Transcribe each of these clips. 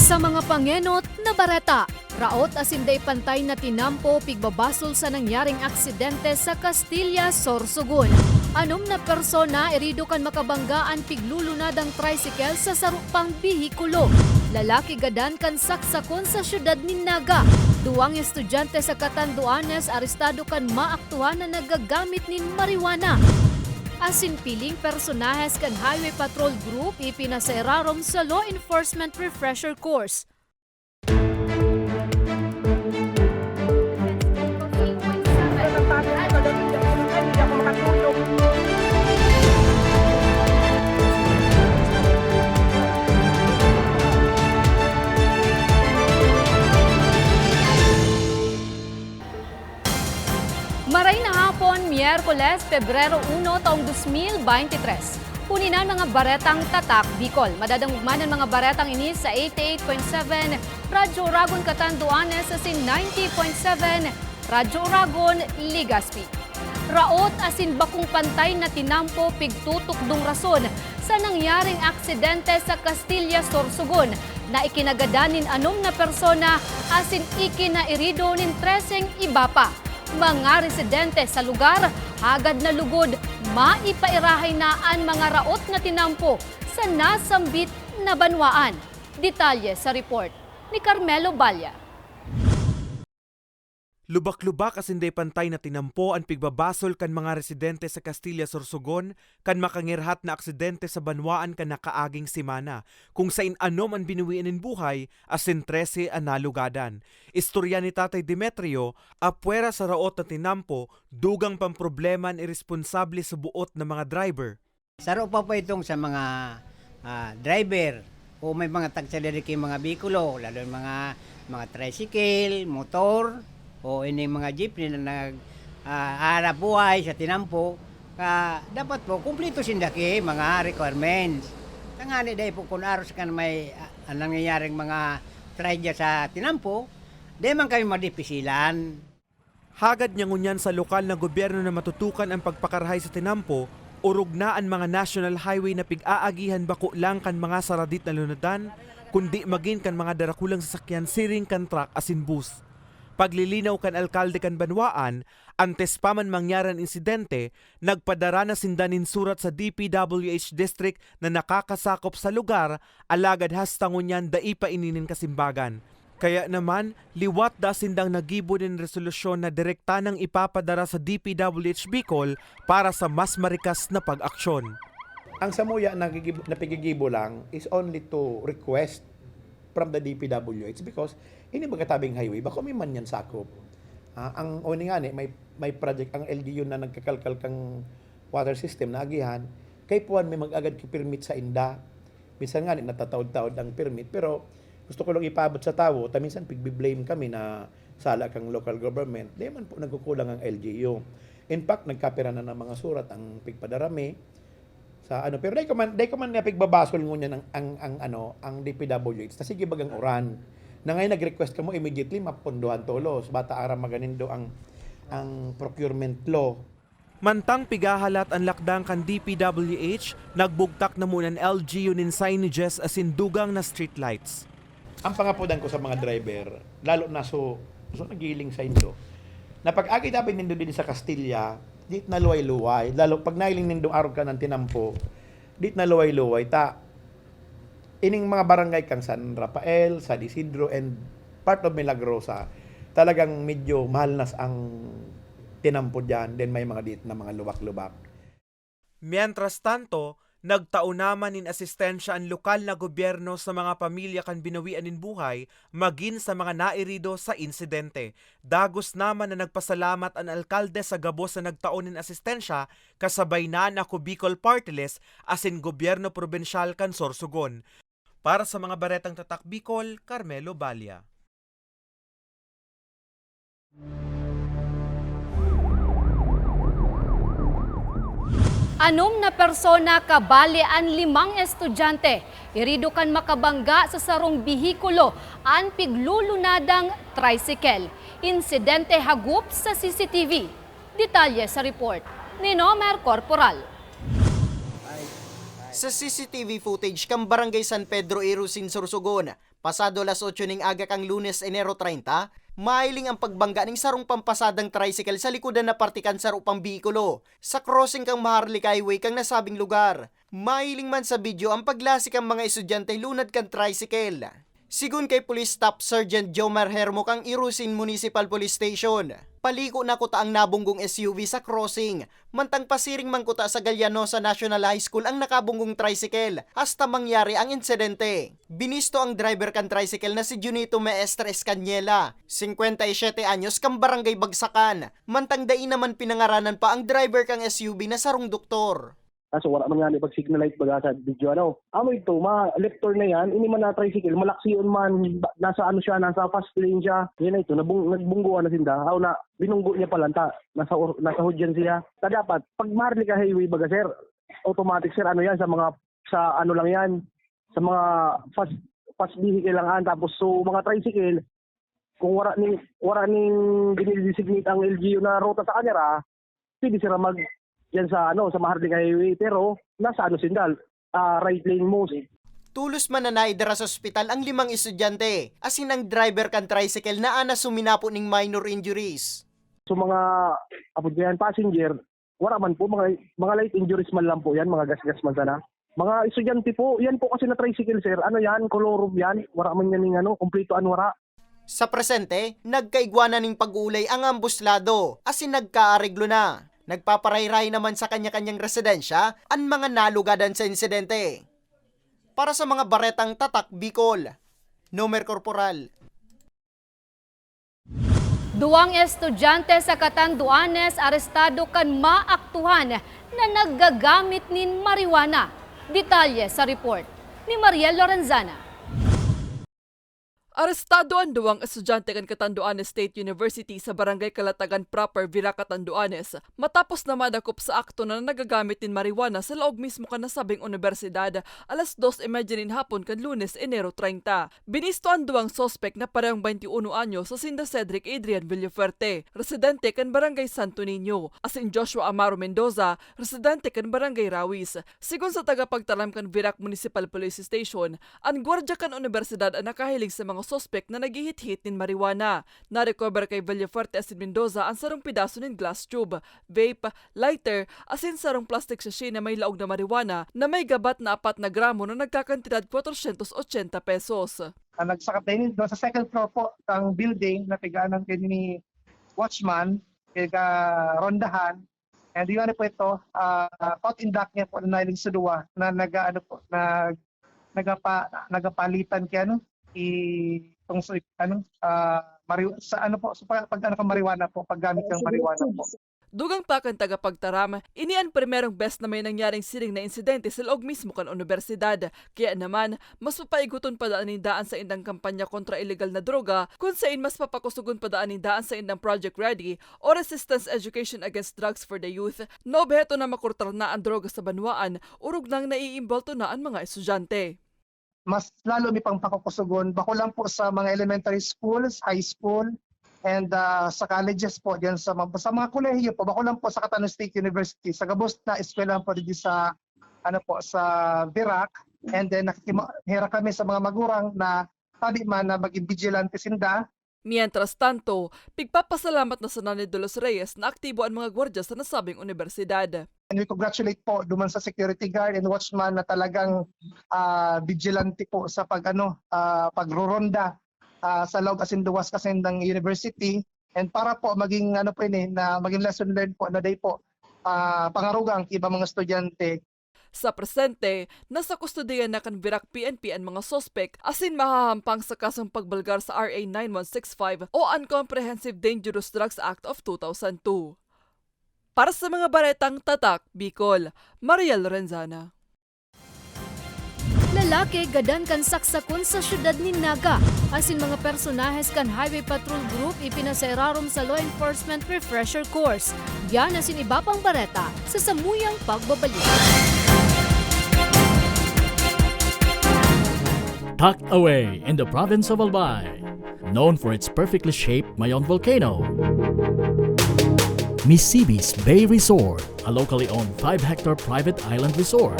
Sa mga pangenot na bareta, raot asinday pantay na tinampo pigbabasol sa nangyaring aksidente sa Castilla, Sorsogon. Anom na persona erido kan makabanggaan piglulunadang tricycle sa sarupang bihikulo. Lalaki gadan kan saksakon sa syudad ni Naga. Duwang estudyante sa Catanduanes arestado kan maaktuhan na nagagamit nin marijuana. Asin piling personahes kan Highway Patrol Group ipinaserarom sa Law Enforcement Refresher Course. Maray na hapon, Miyerkules, Pebrero 1, taong 2023. Puninan mga baretang tatak Bicol. Madadangugmanan mga baretang ini sa 88.7 Radyo Oragon Catanduanes sa 90.7 Radyo Oragon Legazpi. Raot asin bakong pantay na tinampo pigtutok dung rason sa nangyaring aksidente sa Castilla, Sorsogon na ikinagadanin anom na persona asin ikinairido nin 13 iba pa. Mga residente sa lugar, hagad na lugod, maipairahay na ang mga raot na tinampo sa nasambit na banwaan. Detalye sa report ni Carmelo Balya. Lubak-lubak asinday pantay na tinampo ang pigbabasol kan mga residente sa Castilla, Sorsogon kan makangirhat na aksidente sa banwaan kan nakaaging simana kung sain anom ang binuwian in buhay asin 13 ang nalugadan. Istorya ni Tatay Demetrio, apwera sa raot na tinampo, dugang pamproblema ang irresponsable sa buot na mga driver. Saro pa po itong sa mga driver o may mga tagsaliriki mga bikulo, lalo mga tricycle, motor, o ini mga jeepney na nag-arap buhay sa tinampo, dapat po kumplito sindaki mga requirements. Tangani dahil po kung aros kan may nangyayaring mga tragedya sa tinampo, di man kami madipisilan. Hagad niya ngunyan sa lokal na gobyerno na matutukan ang pagpakarhay sa tinampo, urog na ang mga national highway na pig-aagihan bako lang kan mga saradit na lunadan, kundi magin kan mga darakulang sasakyan siring kan truck asin bus. Paglilinaw kan alkalde kan banwaan, antes pa man mangyaran insidente, nagpadara na sindanin surat sa DPWH district na nakakasakop sa lugar, alagad hasta ngunyan daipa ininin kasimbagan. Kaya naman, liwat da sindang nagibo din resolusyon na direkta nang ipapadara sa DPWH Bicol para sa mas marikas na pag-aksyon. Ang samuya na pigigibo lang is only to request from the DPWH because ini magkatabing highway, bako may man yan sakop. Ang oni nga ni, may project ang LGU na nagkakalkal kang water system na agihan, kay puwan may mag-agad ki permit sa inda. Minsan nga ni, natataod-taod ang permit, pero gusto ko lang ipabot sa tao, minsan pigbi-blame kami na sala kang local government, di man po nagkukulang ang LGU. In fact, nagkapira na ng mga surat ang pigpadarami, sa ano, pero dahil ko man na pigbabasol ngunyan ang DPWH, na sige bagang oran. Na ngayon nag-request ka mo immediately mapunduhan tolos, bata aram maganindo ang procurement law. Mantang pigahalat ang lakdang kan DPWH, nagbugtak na muna ang LGU nin signages asin dugang na streetlights. Ang pangapudan ko sa mga driver, lalo na so nagiling sa indo, na pag-agi dapat nindo din sa Castilla, dit na luway-luway, lalo pag nailing nindong araw ka ng tinampo, dit na luway-luway, ining mga barangay kang San Rafael, San Isidro, and part of Milagrosa, talagang medyo mahal nas ang tinampo dyan, then may mga dit na mga lubak-lubak. Mientras tanto, nagtao naman in asistensya ang lokal na gobyerno sa mga pamilya kan binawian in buhay, magin sa mga nairido sa insidente. Dagos naman na nagpasalamat ang alkalde sa gabos na nagtaon in asistensya, kasabay na ako Bicol Party List asin gobyerno probensyal kan Sorsogon. Para sa mga baretang tatak Bicol, Carmelo Balya. Anom na persona kabali ang 5 estudyante. Irido kan makabangga sa sarong bihikulo ang piglulunadang tricycle. Insidente hagup sa CCTV. Detalye sa report ni Nomer Corporal. Sa CCTV footage kang Barangay San Pedro Irusin, Sorsogon, pasado alas 8 ning aga kang Lunes, Enero 30, mailing ang pagbangga ning sarong pampasadang tricycle sa likodan na partikan sa rupang bikulo sa crossing kang Maharlika Highway kang nasabing lugar. Mailing man sa video ang paglasik ang mga estudyante lunad kan tricycle. Sigun kay Police Staff Sergeant Jomar Hermo kang Irusin Municipal Police Station, paliko na kuta ang nabunggong SUV sa crossing, mantang pasiring mangkuta sa Galyanosa National High School ang nakabunggong tricycle hasta mangyari ang insidente. Binisto ang driver kan tricycle na si Junito Maestre Escanyela, 57 anyos kang Barangay Bagsakan, mantang dai naman pinangaranan pa ang driver kang SUV na sarong doktor. Kaso wala man nga ni pag-signal light baga sa video ano. Amo ito, left turn na yan, ini man na tricycle, malaksi yun man, nasa ano siya, nasa fast lane siya. Yan na ito, nagbungguan na sinda. Aw na, binunggo niya pala, nasa hudyan siya. Ta dapat, pag Maharlika Highway baga sir, automatic sir, ano yan, sa ano lang yan, sa mga fast vehicle lang tapos so mga tricycle, kung wala ning dinidesignate ang LGU na ruta sa kanya, pwede sila yan sa Maharlika Highway, pero nasa sindal, right lane mo. Tulos man na naidara sa ospital ang 5 estudyante, asin ang driver kan tricycle na ana suminapo ning minor injuries. So mga passenger, wala man po, mga light injuries man lang po yan, mga gas-gas man sana. Mga estudyante po, yan po kasi na tricycle sir, ano yan, kolorum yan, wala man yan ng kumpletoan wala. Sa presente, nagkaigwana ning pag-uulay ang ambuslado, asin nagkaareglo na. Nagpaparayray naman sa kanya-kanyang residensya ang mga nalugadan sa insidente. Para sa mga baretang tatak Bicol, Nomer Corporal. Duwang estudyante sa Catanduanes arestado kan maaktuhan na naggagamit nin marijuana. Detalye sa report ni Mariel Lorenzana. Arestado ang 2 estudyante kan Catanduanes State University sa Barangay Kalatagan Proper, Villa Catanduanes matapos na madakop sa akto na nagagamit ng marijuana sa loob mismo kan nasabing universidad alas 2:30 nin hapon kan Lunes, Enero 30. Binisto ang 2 sospek na parehong 21 anyo sa Sinda Cedric Adrian Villafuerte, residente kan Barangay Santo Niño, asin Joshua Amaro Mendoza, residente kan Barangay Rawis. Sigun sa tagapagtalam kan Virac Municipal Police Station, ang gwardya kan universidad ang nakahiling sa mga sospek na naghihit-hit nin marijuana. Na-recover kay Villafuerte asin Mendoza ang sarong pidaso nin glass tube, vape, lighter, asin sarong plastic sachet na may laog na marijuana na may gabat na 4 na gramo na nagkakantidad 480 pesos. Nagsakap din doon sa second floor po ng building na pigaanan kay ni watchman, kay rondahan. And yun po ito, caught in dock niya po na nailing sa duwa na nagapalitan kay marijuana po, paggamit ng marijuana po. Dugang pa kan tagapagtaram, ini ang primerong best na may nangyaring siring na insidente sa loob mismo kan universidad. Kaya naman, mas papaiguton pa daan sa indang kampanya kontra illegal na droga, kung saan mas papakusugon pa daan sa indang Project Ready o Resistance Education Against Drugs for the Youth, na obheto na makurtar na ang droga sa banwaan, urog nang naiimbolto na ang mga estudyante. Mas lalo may pang pakukusugon, bako lang po sa mga elementary schools, high school, and sa colleges po, diyan sa mga kolehiyo po, bako lang po sa Catanduanes State University, sa gabos na eskwelahan po dito sa sa Virac, and then nakikihira kami sa mga magurang na tabi man na maging vigilante sinda. Mientras tanto, pigpapasalamat na sa Nanay Dolores Reyes na aktibo ang mga gwardya sa nasabing universidad. And we congratulate po duman sa security guard and watchman na talagang vigilante po sa pagruronda sa loob asin duwas kasi ng university, and para po maging maging lesson learned po na day po pangarugang iba mga estudyante. Sa presente, nasa kustodiyan na kan Virac PNP ang mga sospek asin mahahampang sa kasong pagbalgar sa RA 9165 o Uncomprehensive Dangerous Drugs Act of 2002. Para sa mga baretang tatak, Bicol, Mariel Lorenzana. Lalaki gadan kan saksakon sa syudad ni Naga. Asin mga personahes kan Highway Patrol Group ipinasairarom sa Law Enforcement Refresher Course. Yan asin iba pang bareta sa samuyang pagbabalik. Tucked away in the province of Albay, known for its perfectly shaped Mayon volcano, Misibis Bay Resort, a locally owned 5-hectare private island resort.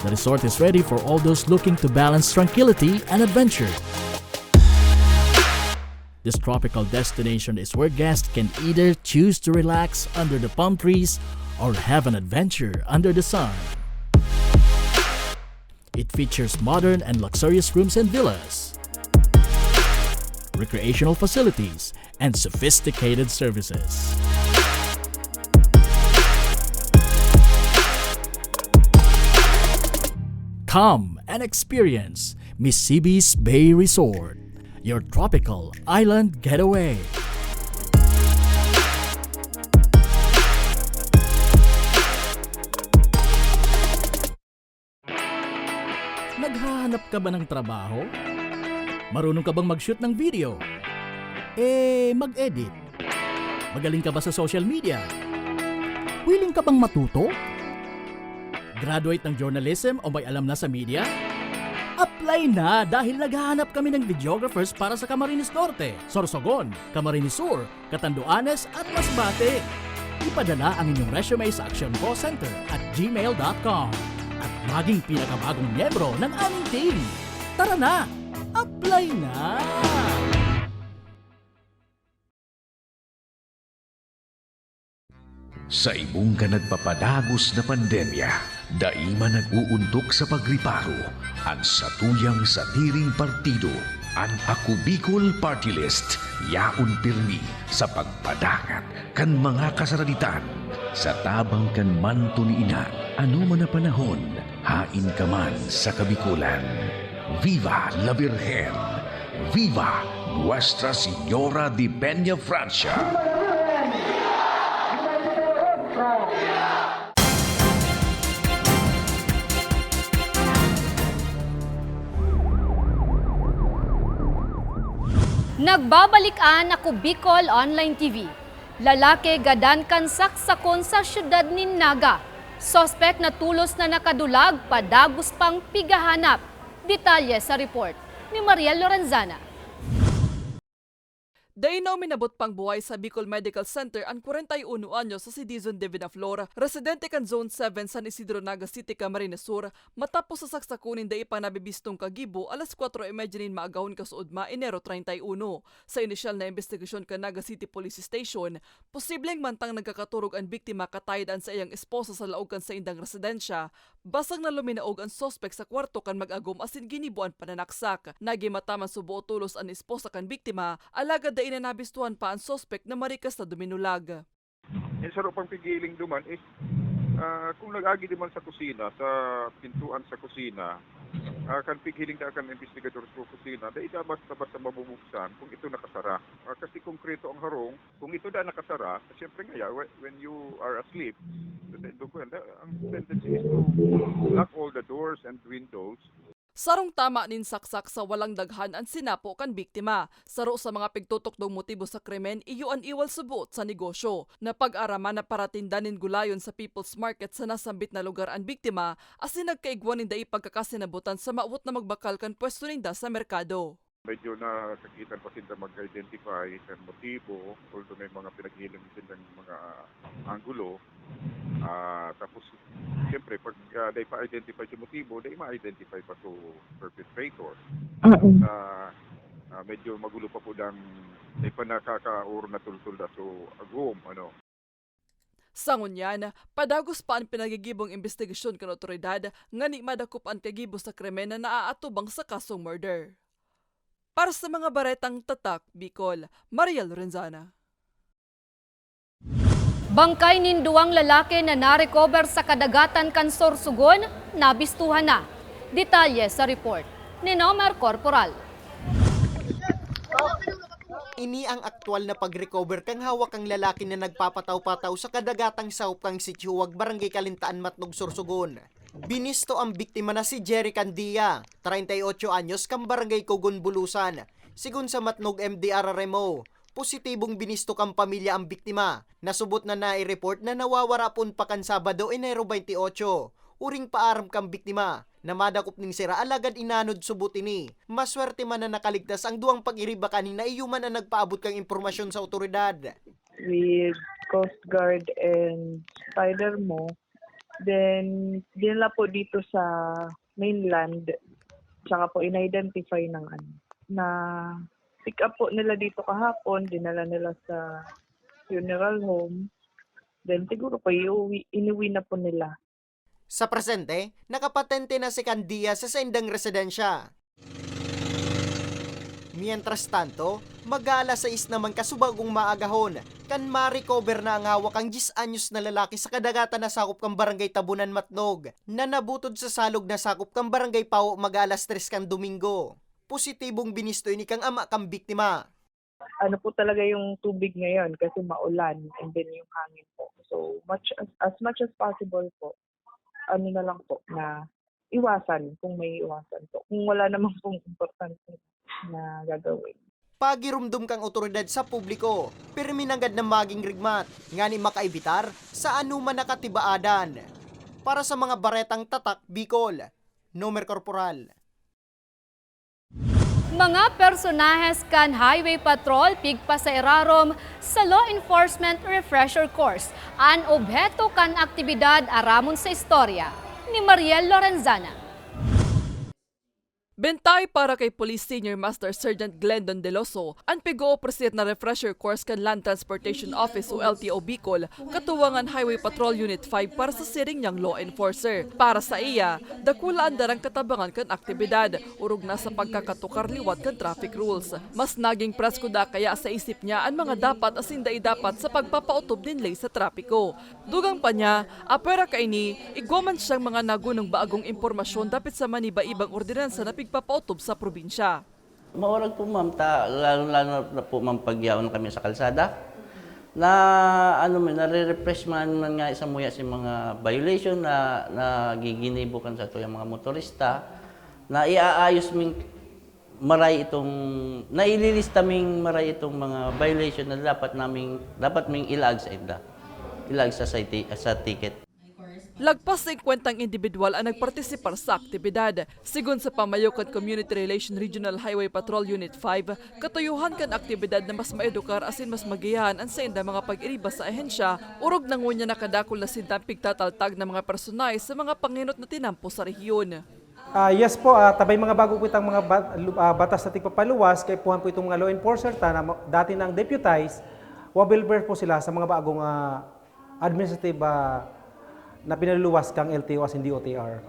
The resort is ready for all those looking to balance tranquility and adventure. This tropical destination is where guests can either choose to relax under the palm trees or have an adventure under the sun. It features modern and luxurious rooms and villas, recreational facilities, and sophisticated services. Come and experience Mississippi's Bay Resort, your tropical island getaway. Naghahanap ka ba ng trabaho? Marunong ka bang mag-shoot ng video? Mag-edit? Magaling ka ba sa social media? Willing ka bang matuto? Graduate ng journalism o may alam na sa media? Apply na dahil naghahanap kami ng videographers para sa Camarines Norte, Sorsogon, Camarines Sur, Catanduanes at Masbate. Ipadala ang inyong resume sa actioncallcenter@gmail.com at maging pinakabagong miyembro ng aming team. Tara na! Apply na! Sa imong ka nagpapadagos na pandemya, daima nag-uuntok sa pagriparo, ang satuyang satiring partido, ang Ako Bicol Party List, yaon pirmi sa pagpadangat kan mga kasaraditan, sa tabang kan manto ni ina, ano man na panahon, hain ka man sa Kabikulan. Viva la Virgen! Viva Nuestra Señora de Peña Francia! Nagbabalik-an ako Bicol Online TV. Lalaki gadan kan saksakon sa syudad ni Naga. Sospek na tulos na nakadulag, padagos pang pigahanap. Detalye sa report ni Mariel Lorenzana. Dainaw minabot pang buhay sa Bicol Medical Center ang 41 anyos sa si Dizon de Vinaflor, residente kan Zone 7 San Isidro, Naga City, Camarines Sur, matapos sa saksakunin da ipa nabibistong kagibo alas 4:30 maagahon kasuodma Enero 31. Sa inisyal na investigasyon kan Naga City Police Station, posibleng mantang nagkakaturog ang biktima katayidan sa iyang esposa sa laog kan sa indang residensya, basag na luminaog ang sospek sa kwarto kan mag-agom asin ginibuan pananaksak. Nagimataman subuo tulos ang esposa kan biktima, alagad da ina nabistuhan pa ang sospek na marikas na duminulag. Yung sarap pang pigiling duman is kung nag-agi duman sa kusina, sa pintuan sa kusina, kan pigiling da kan investigador sa kusina, da ida basta mabubuksan kung ito nakasara. Kasi konkreto ang harong, kung ito da nakasara, siyempre nga when you are asleep, ang tendency is to lock all the doors and windows. Sarong tama nin saksak sa walang daghan ang sinapo kan biktima. Saro sa mga pigtutok dong motibo sa krimen, iyuan iwal subot sa negosyo. Napag-araman na paratindanin gulayon sa People's Market sa nasambit na lugar ang biktima, asin nagkaigwan ninda ipagkakasinabutan sa maawot na magbakal kan pwesto ninda sa merkado. Medyo nakakitan pa sila mag-identify ng motibo, although may mga pinaghilang silang mga anggulo. Tapos, siyempre, pag they pa-identify yung motibo, they ma-identify pa to perpetrator. Medyo magulo pa po lang, they pa nakaka-or na tultul na so agum, ano. Sangunyan, padagos pa ang pinagigibong investigasyon kan otoridad nga ni madakop ang kagibo sa krimen na naaatubang sa kasong murder. Para sa mga baretang tatak, Bicol, Mariel Lorenzana. Bangkay nin duwang lalaki na narecover sa kadagatan kan Sorsogon, nabistuhan na. Detalye sa report ni Nomer Corporal. Ini ang aktwal na pag-recover kang hawak ang lalaki na nagpapataw-pataw sa kadagatang saup kang Sithiuwag, Barangay Kalintaan, Matnog, Sorsogon. Binisto ang biktima na si Jerry Candia, 38 anyos, kang Barangay Cogon, Bulusan. Sigun sa Matnog MDR Remo, positibong binisto kang pamilya ang biktima. Nasubot na nai-report na nawawara pun pa kan Sabado, Enero 28. Uring paaram kang biktima na madakop ning sira alagad inanod subot ini. Maswerte man na nakaligtas ang duwang pag-iriba kanina iyuman na nagpaabot kang impormasyon sa otoridad. With Coast Guard and Spider Mo, Then, dinala po dito sa mainland, tsaka po in-identify na pick up po nila dito kahapon, dinala nila sa funeral home. Then, siguro po inuwi na po nila. Sa presente, nakapatente na si Candia sa sendang residensya. Mientras tanto, mag-aalas 6 naman kasubagong maagahon, kan ma-recover na ang hawak ang 10 anyos na lalaki sa kadagatan na sakop kang barangay Tabunan Matnog, na nabutod sa salog na sakop kang barangay Pao mag-aalas 3 kang Domingo. Positibong binistoy ni kang ama kang biktima. Ano po talaga yung tubig ngayon kasi maulan and then yung hangin po. So, as much as possible po, ano na lang po na iwasan kung may iwasan po. Kung wala namang pong importante na gagawin. Pagirumdum kang otoridad sa publiko, perminanggad na maging rigmat, nga ni makaibitar sa anuman nakatibaadan. Para sa mga baretang tatak Bicol, Nomer Corporal. Mga personahes kan Highway Patrol pigpa sa irarom sa Law Enforcement Refresher Course. An obheto kan aktibidad aramon sa istorya ni Mariel Lorenzana. Bentay para kay Police Senior Master Sergeant Glendon Deloso ang pig-o-operate na refresher course kan Land Transportation Office o LTO Bicol katuwangan Highway Patrol Unit 5 para sa siring niyang law enforcer. Para sa iya, dakula ang darang katabangan kan aktibidad, urog na sa pagkakatukar liwat kan traffic rules. Mas naging praskuda kaya sa isip niya ang mga dapat asinday dapat sa pagpapautob dinlay sa trapiko. Dugang pa niya, apera kaini, igwaman siyang mga nagunong baagong impormasyon dapit sa maniba-ibang ordinansa na pagpapautob sa probinsya. Maurag po ma'am, lalo na po ma'am pagyaon kami sa kalsada, na nare-refresh man nga isang muya si mga violation na giginibukan sa ito yung mga motorista, na iaayos ming maray itong, na ililista ming maray itong mga violation na dapat ming ilag sa ticket. Lagpas 50 individual ang nagpartisipar sa aktibidad. Sigun sa Pamayokan Community Relation Regional Highway Patrol Unit 5, katuyuhan kan aktibidad na mas maedukar asin mas magiyahan ang senda mga pag-iriba sa ahensya, urog na ngunya nakadakol na sindang pigtataltag ng mga personay sa mga panginot na tinampo sa rehiyon. Yes po, tabay mga bago po itang mga batas na tigpapaluwas, kay puhan po itong mga law enforcer na dati nang deputize, wabilber po sila sa mga bagong administrative na pinaluluwas kang LTO as hindi OTR.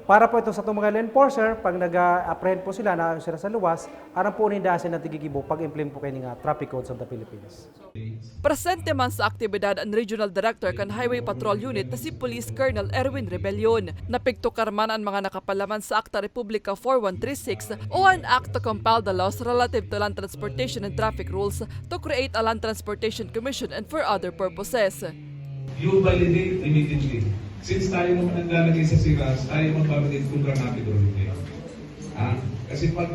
Para po ito sa itong mga law enforcer, pag nag-apprehend po sila na sila sa luwas, aram po nindasin na tigigibo pag-implement po kayo ng traffic codes of the Philippines. Presente man sa aktibidad ang Regional Director kan Highway Patrol Unit na si Police Colonel Erwin Rebellion. Napigtukar man ang mga nakapalaman sa Acta Republica 4136 o an act to compile the laws relative to land transportation and traffic rules to create a land transportation commission and for other purposes. You validate immediately. Since tayo naman naglalagay sa SIRAS, tayo mag-validate kung granapid o hindi. Kasi pag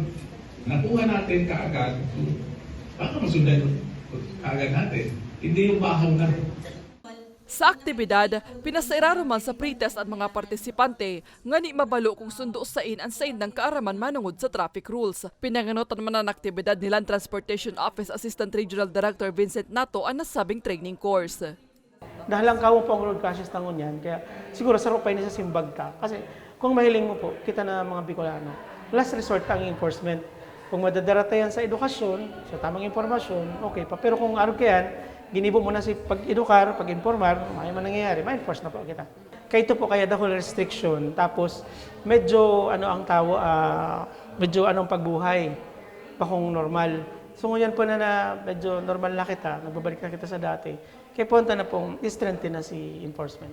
nakuha natin kaagad, baka masundan kaagad natin. Hindi yung bahaw na. Sa aktibidad, pinasairaro man sa pretest at mga partisipante nga ni mabalo kung sundo sain ang sain ng kaaraman manungod sa traffic rules. Pinanganotan man ang aktibidad ni Land Transportation Office Assistant Regional Director Vincent Nato ang nasabing training course. Dahil lang kawo po ang road crashes tangon yan, kaya siguro sarap pa sa simbag ka. Kasi kung mahiling mo po, kita na mga Bicolano, last resort ang enforcement. Kung madadarata yan sa edukasyon, sa tamang informasyon, okay pa. Pero kung araw kayan, ginibo mo na si pag-edukar, pag-informar, may man nangyayari, ma-enforce na po kita. Kaya ito po kaya the whole restriction, tapos medyo medyo anong pagbuhay, pa kung normal. So ngayon po na medyo normal na kita, nagbabalik na kita sa dati. Kaya punta na pong strengthen na si enforcement.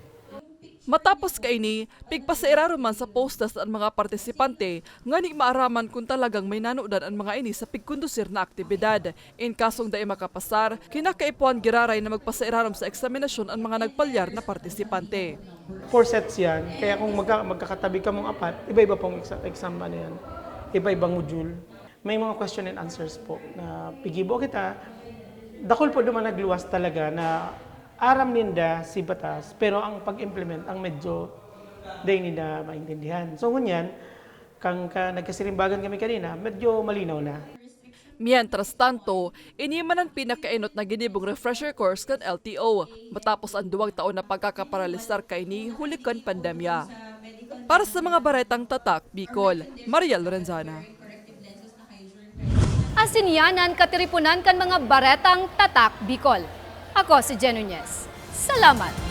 Matapos kaini, pigpasairaro man sa postas ang mga partisipante, nga ni maaraman kung talagang may nanudan ang mga ini sa pigkondusir na aktibidad. In kasong dai makapasar, kinakaipuan giraray na magpasairarom sa eksaminasyon ang mga nagpalyar na partisipante. 4 sets yan, kaya kung magkakatabi ka mong apat, iba-iba pong exam yan, iba-ibang module. May mga question and answers po na pigibo kita. Dakol po naman nagluwas talaga na aram ninda si batas, pero ang pag-implement ang medyo day ninda maintindihan. So ngunyan, kang nagkasirimbagan kami kanina, medyo malinaw na. Mientras tanto, inimanan pinakainot na ginibong refresher course kan LTO matapos ang 2 taon na pagkakaparalisar kay ni hulikan pandemya. Para sa mga baretang tatak, Bicol, Maria Lorenzana. Asinyanan katiripunan kan mga baretang tatak Bicol. Ako si Jen Nunez. Salamat!